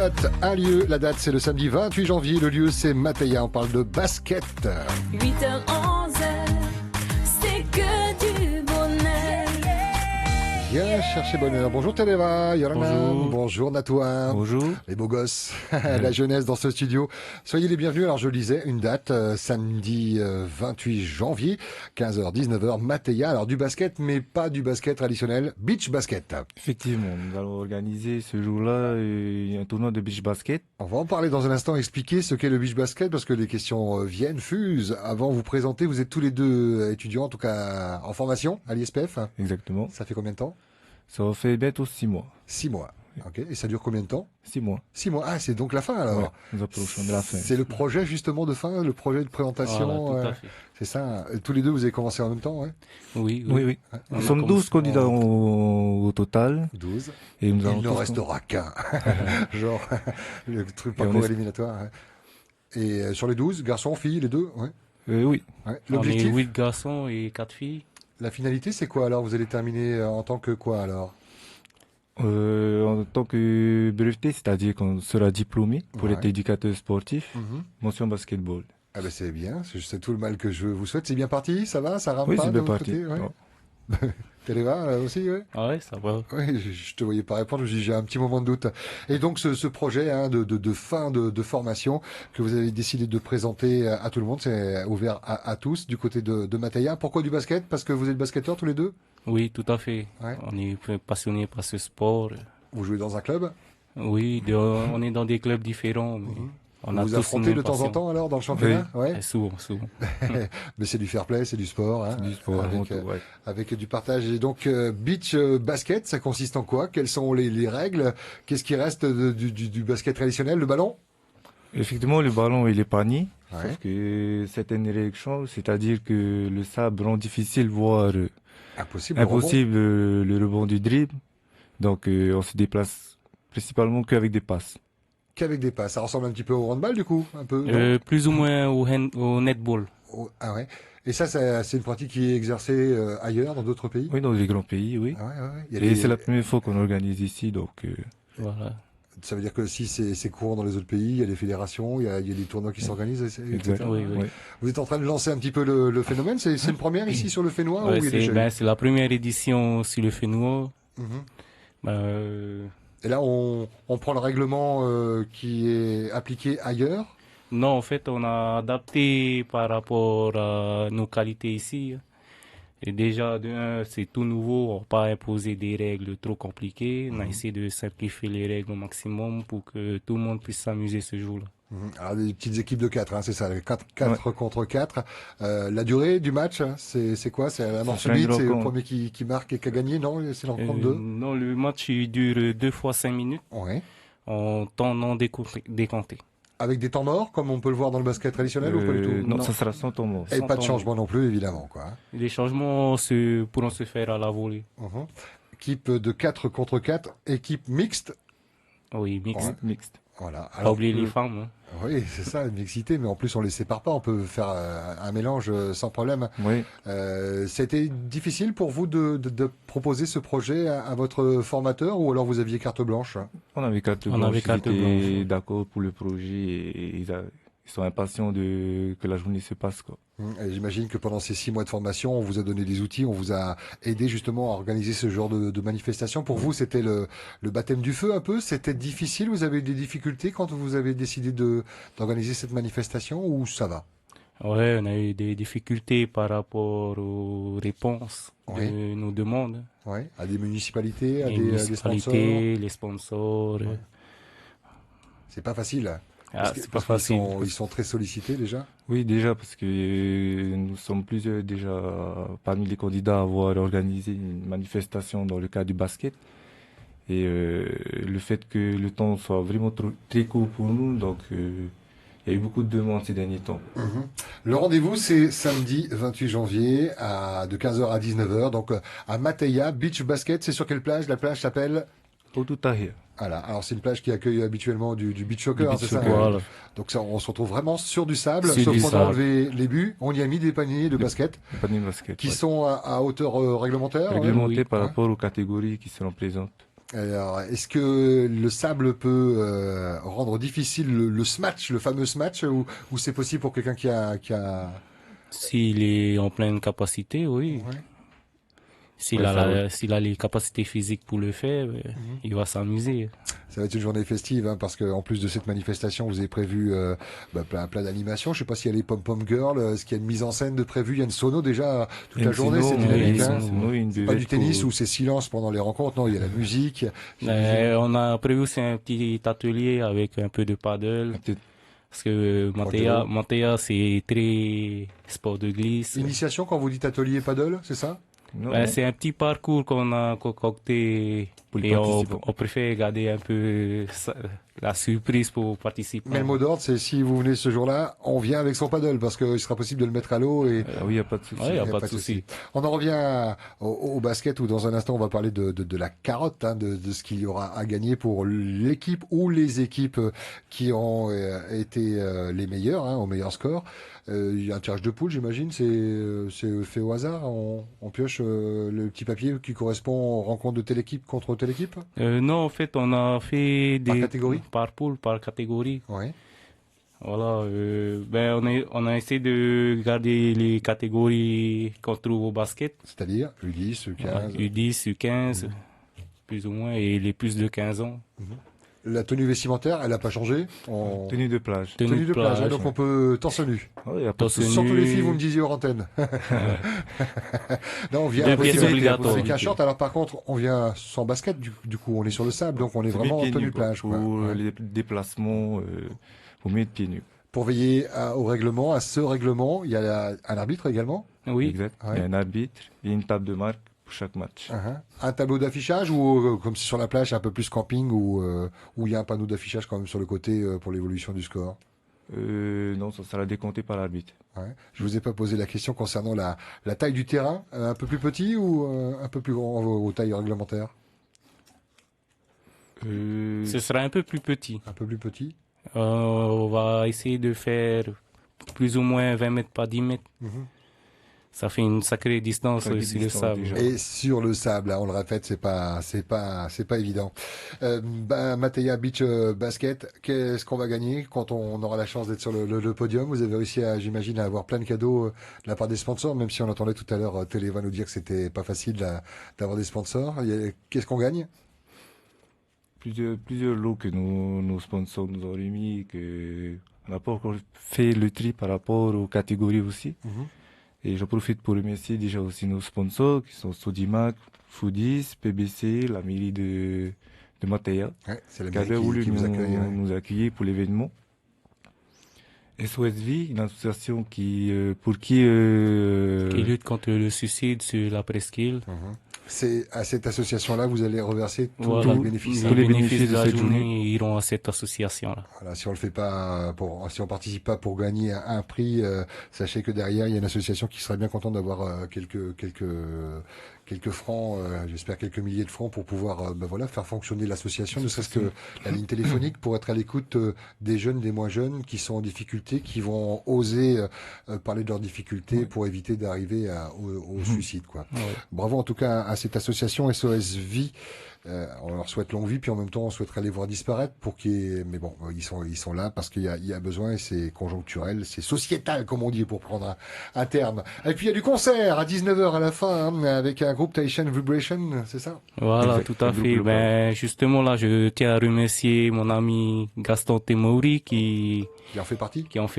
date a lieu. La date, c'est le samedi 28 janvier. Le lieu, c'est Mataya. On parle de basket. 8h-11h, c'est que du bonheur. Viens chercher bonheur. Bonjour Televa, Yorana. Bonjour. Bonjour Natouin. Bonjour. Les beaux gosses, la jeunesse dans ce studio. Soyez les bienvenus. Alors je le disais, une date, samedi 28 janvier, 15h-19h, Mataya. Alors du basket, mais pas du basket traditionnel, beach basket. Effectivement, nous allons organiser ce jour-là un tournoi de beach basket. On va en parler dans un instant, expliquer ce qu'est le beach basket, parce que les questions viennent, fusent. Avant de vous présenter, vous êtes tous les deux étudiants, en tout cas en formation à l'ISPF. Exactement. Ça fait combien de temps? Ça va faire bientôt 6 mois. 6 mois. Ok. Et ça dure combien de temps? 6 mois. 6 mois. Ah, c'est donc la fin alors. Ouais, nous approchons de la fin. C'est le projet justement de fin, le projet de présentation. Voilà, tout à fait. C'est ça. Tous les deux, vous avez commencé en même temps, ouais. Oui, Oui, oui. Ouais. Nous sommes 12 candidats au total. 12. Et nous Il allons ne tous- restera qu'un. Genre, le truc Et on parcours est- éliminatoire. Ouais. Et sur les 12, garçons, filles, les deux, ouais. Oui. Ouais. on est L'objectif, 8 garçons et 4 filles. la finalité, c'est quoi alors? Vous allez terminer en tant que quoi alors? En tant que breveté, c'est-à-dire qu'on sera diplômé pour Ouais. être éducateur sportif, Mhm. mention basketball. Ah ben c'est bien, c'est tout le mal que je vous souhaite. C'est bien parti, ça va, ça rame Oui, pas c'est de bien votre parti. côté, ouais. Oh. Téléva aussi, ouais. Ah ouais, ça va. Oui, je te voyais pas répondre, j'ai un petit moment de doute. Et donc ce projet de fin de formation que vous avez décidé de présenter à tout le monde, c'est ouvert à tous du côté de Mataya. Pourquoi du basket? Parce que vous êtes basketteurs tous les deux? Oui, tout à fait. Ouais. On est passionnés par ce sport. Vous jouez dans un club? Oui, on est dans des clubs différents. Mais on Vous a vous tous affrontez une de temps en passion. temps alors dans le championnat? Ouais. Souvent, souvent. Mais c'est du fair play, c'est du sport. Hein, Du sport avant avec, tout, ouais. avec du partage. Et donc beach basket, ça consiste en quoi? Quelles sont les règles? Qu'est-ce qui reste du basket traditionnel? Le ballon? Effectivement, le ballon et les paniers. Ouais. Sauf que certaines règles changent, c'est-à-dire que le sable rend difficile, voire Impossible. le rebond. impossible le rebond du dribble. Donc on se déplace principalement qu'avec des passes. Qu'avec des passes. Ça ressemble un petit peu au handball du coup, un peu. non Plus ou moins au netball. Ah ouais. Et ça, c'est une pratique qui est exercée ailleurs, dans d'autres pays. Oui, dans les grands pays, oui. Ah ouais, ouais, ouais. Il y a Et des- c'est la première fois qu'on organise ici, donc Voilà. Ça veut dire que si c'est courant dans les autres pays, il y a des fédérations, il y a des tournois qui s'organisent, etc. exact. Oui, oui. Ouais. Vous êtes en train de lancer un petit peu le phénomène. C'est une première ici sur le Fénois ou Ouais, il y a déjà eu c'est la première édition sur le Fénois. Mhm. Ben, Et là, on prend le règlement qui est appliqué ailleurs. non, en fait, on a adapté par rapport à nos qualités ici. Et déjà, de un, c'est tout nouveau, on va pas imposer des règles trop compliquées. On a essayé de simplifier les règles au maximum pour que tout le monde puisse s'amuser ce jour-là. Mhm. Alors, des petites équipes de 4, hein, c'est ça, 4 contre 4. La durée du match, hein, c'est quoi? C'est la mort sera une subite, c'est le rencontre. premier qui marque et qui a gagné, non? C'est la rencontre 2. Non, le match il dure 2 fois 5 minutes Ouais. en temps non décompté. Avec des temps morts, comme on peut le voir dans le basket traditionnel ou pas du tout? Non, Non. ça sera sans ton mot. Et sans pas de temps changement non plus, évidemment, quoi. Les changements pourront se faire à la volée. Mhm. Équipe de 4 contre 4, équipe mixte. Oui, mixte. Ouais. Mixte. Voilà. Pas oublier les femmes. Hein. Oui, c'est ça, une mixité, mais en plus on les sépare pas, on peut faire un mélange sans problème. Oui. C'était difficile pour vous de proposer ce projet à votre formateur ou alors vous aviez carte blanche? On avait carte On blanche. avait carte Ils étaient blanche. d'accord pour le projet et ils sont impatients que la journée se passe, quoi. Et j'imagine que pendant ces 6 mois de formation, on vous a donné des outils, on vous a aidé justement à organiser ce genre de manifestation. Pour vous, c'était le baptême du feu un peu? C'était difficile? Vous avez eu des difficultés quand vous avez décidé d'organiser cette manifestation ou ça va? Ouais, on a eu des difficultés par rapport aux réponses Oui. de nos demandes. Ouais. À des municipalités, à Les des sponsors? municipalités, les sponsors. Ouais. C'est pas facile. Ah, c'est pas parce qu'ils facile. ils sont très sollicités déjà. Oui, déjà, parce que nous sommes plusieurs déjà parmi les candidats à avoir organisé une manifestation dans le cadre du basket. Et le fait que le temps soit vraiment très court pour nous, donc il y a eu beaucoup de demandes ces derniers temps. Le rendez-vous, c'est samedi 28 janvier de 15h à 19h. Donc à Mataya, Beach Basket. C'est sur quelle plage? La plage s'appelle... Au tout à l'heure. Voilà. Alors c'est une plage qui accueille habituellement du beach soccer, Du c'est beach ça? soccer. Voilà. Donc ça, on se retrouve vraiment sur du sable, Sur sauf du qu'on a sable. enlevé les buts. On y a mis des paniers de basket Le panier de basket. qui ouais. sont à hauteur réglementaire. Réglementé oui. par Ouais. rapport aux catégories qui seront présentes. Alors, est-ce que le sable peut rendre difficile le smash, le fameux smash, ou c'est possible pour quelqu'un qui a... S'il est en pleine capacité, oui. Ouais. S'il a les capacités physiques pour le faire, il va s'amuser. Ça va être une journée festive, hein, parce que en plus de cette manifestation, vous avez prévu plein d'animations. Je sais pas s'il y a les pom-pom girls, est-ce qu'il y a une mise en scène de prévu, il y a une sono déjà toute la journée, c'est dynamique. Hein. C'est pas du tennis où c'est silence pendant les rencontres, non, il y a la musique. On a prévu aussi un petit atelier avec un peu de paddle. Parce que Mantea, c'est très sport de glisse. Initiation, quand vous dites atelier paddle, c'est ça? C'est un petit parcours qu'on a concocté et on préfère garder un peu la surprise pour participer. Mais le mot d'ordre, c'est si vous venez ce jour-là, on vient avec son paddle parce qu'il sera possible de le mettre à l'eau. Et... oui, il n'y a pas de souci. Y a pas de souci. On en revient au basket où dans un instant on va parler de la carotte, hein, de ce qu'il y aura à gagner pour l'équipe ou les équipes qui ont été les meilleures, hein, au meilleur score. Il y a un tirage de poule, j'imagine, c'est fait au hasard. On pioche le petit papier qui correspond aux rencontres de telle équipe contre telle équipe. Non, en fait, on a fait par catégorie. Par poule, par catégorie. Oui. Voilà. On a essayé de garder les catégories qu'on trouve au basket. C'est-à-dire U10, U15. U10, U15, plus ou moins, et les plus de 15 ans. La tenue vestimentaire, elle n'a pas changé. Tenue de plage. Tenue de plage, hein, donc on peut torse nu. Oui, y a pas de Surtout les filles, vous me disiez hors antenne. Non, on vient avec un short. Alors par contre, on vient sans basket. Du coup, on est sur le sable, donc on est vraiment en tenue de plage. Pour les déplacements, vous mettez pieds nus. Pour veiller au règlement, à ce règlement, il y a un arbitre également. Oui, exact. Ouais. Il y a un arbitre et une table de marque pour chaque match. Un tableau d'affichage ou comme c'est sur la plage, un peu plus camping où il y a un panneau d'affichage quand même sur le côté pour l'évolution du score. Non, ça sera décompté par l'arbitre. Ouais. Je vous ai pas posé la question concernant la taille du terrain, un peu plus petit ou un peu plus grand aux tailles réglementaires. Ce sera un peu plus petit. Un peu plus petit. On va essayer de faire plus ou moins 20 mètres par 10 mètres. Ça fait une sacrée distance sur le sable. Déjà. Et sur le sable, hein, on le répète, c'est pas évident. Matea Beach Basket, qu'est-ce qu'on va gagner quand on aura la chance d'être sur le podium? Vous avez réussi j'imagine, à avoir plein de cadeaux de la part des sponsors, même si on entendait tout à l'heure Téléva nous dire que c'était pas facile d'avoir des sponsors. Qu'est-ce qu'on gagne? Plusieurs lots que nos sponsors nous ont remis, on n'a pas encore fait le tri par rapport aux catégories aussi. Et j'en profite pour remercier déjà aussi nos sponsors qui sont Sodimac, Foodis, PBC, la mairie de Matea, qui avait voulu nous accueillir pour l'événement. SOSV, une association qui lutte contre le suicide sur la presqu'île. C'est à cette association-là, vous allez reverser tous les bénéfices. Tous les bénéfices de la journée iront à cette association-là. Voilà, si on le fait pas si on participe pas pour gagner un prix, sachez que derrière il y a une association qui serait bien contente d'avoir quelques francs, j'espère quelques milliers de francs pour pouvoir faire fonctionner l'association, ne serait-ce que la ligne téléphonique pour être à l'écoute des jeunes, des moins jeunes qui sont en difficulté, qui vont oser parler de leurs difficultés pour éviter d'arriver au suicide, quoi. Bravo en tout cas à cette association SOS Vie. On leur souhaite longue vie, puis en même temps on souhaiterait les voir disparaître mais bon, ils sont là parce qu'il y a besoin et c'est conjoncturel, c'est sociétal comme on dit pour prendre un terme. Et puis il y a du concert à 19h à la fin avec un groupe Taishan Vibration, c'est ça? Voilà, tout à fait. Justement là, je tiens à remercier mon ami Gaston Temouri qui en fait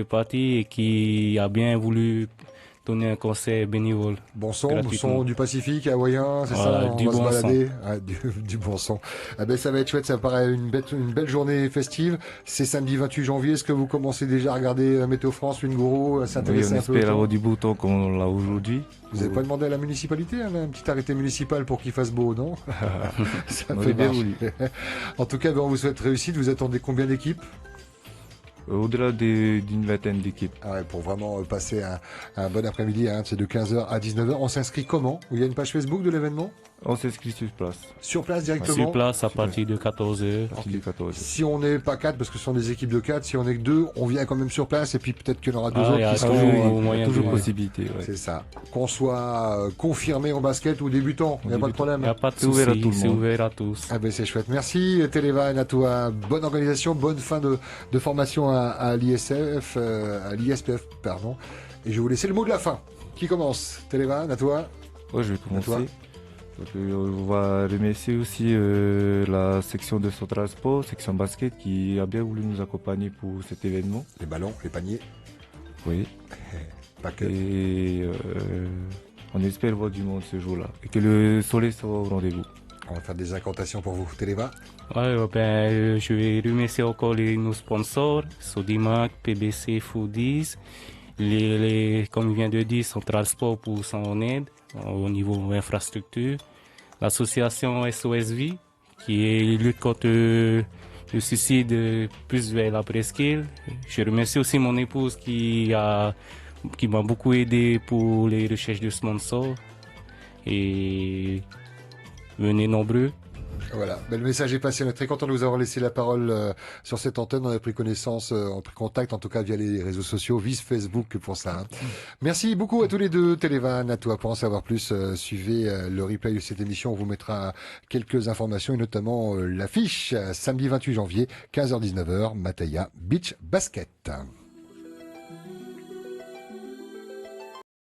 partie et qui a bien voulu donner un concert bénévole. Bon son du Pacifique, hawaïen, c'est ça? On va se balader. Du bon son. Ça va être chouette, ça paraît une belle journée festive. C'est samedi 28 janvier. Est-ce que vous commencez déjà à regarder Météo France, Wingouro, s'intéresser un peu? On espère avoir du beau temps comme on l'a aujourd'hui. Vous n'avez pas demandé à la municipalité, un petit arrêté municipal pour qu'il fasse beau, non? Ça fait bien voulu. En tout cas, on vous souhaite réussite. Vous attendez combien d'équipes? Au-delà d'une vingtaine d'équipes. Pour vraiment passer un bon après-midi, c'est de 15h à 19h. On s'inscrit comment? Il y a une page Facebook de l'événement? On s'inscrit sur place. Sur place directement? Sur place à Super. partir de 14 heures. À partir du 14. Si on n'est pas 4, parce que ce sont des équipes de 4, si on n'est que 2, on vient quand même sur place et puis peut-être qu'il y en aura 2 Ah, il y autres a qui toujours seront... moyen toujours de- possibilité. Ouais. C'est ça. Qu'on soit confirmé en basket ou débutant, il n'y a pas de Débutant. Il problème. n'y a pas de C'est ouvert à souci, tout le c'est monde. ouvert à tous. Ah ben c'est chouette. Merci Télévan, à toi. Bonne organisation, bonne fin de formation à l'ISF, à l'ISPF, pardon. Et je vais vous laisser le mot de la fin. Qui commence? Télévan, à toi. Ouais, je vais toi. commencer. Donc, on va remercier aussi la section de Central Sport, section basket, qui a bien voulu nous accompagner pour cet événement. Les ballons, les paniers, Oui. pas que. Et on espère voir du monde ce jour-là. Et que le soleil soit au rendez-vous. On va faire des incantations pour vous. Téléva. Je vais remercier encore nos sponsors, Sodimac, PBC, Foodies, comme il vient de dire, Central Sport pour son aide au niveau infrastructure, l'association SOSV qui lutte contre le suicide plus vers la presqu'île. Je remercie aussi mon épouse qui m'a beaucoup aidé pour les recherches de sponsors. Et venez nombreux. Voilà, ben, le message est passé. On est très content de vous avoir laissé la parole sur cette antenne. On a pris connaissance, on a pris contact, en tout cas via les réseaux sociaux, vise Facebook pour ça. Hein. Merci beaucoup à tous les deux. Télévan, à toi. Pour en savoir plus, suivez le replay de cette émission. On vous mettra quelques informations et notamment l'affiche samedi 28 janvier, 15h-19h, Mataya Beach Basket.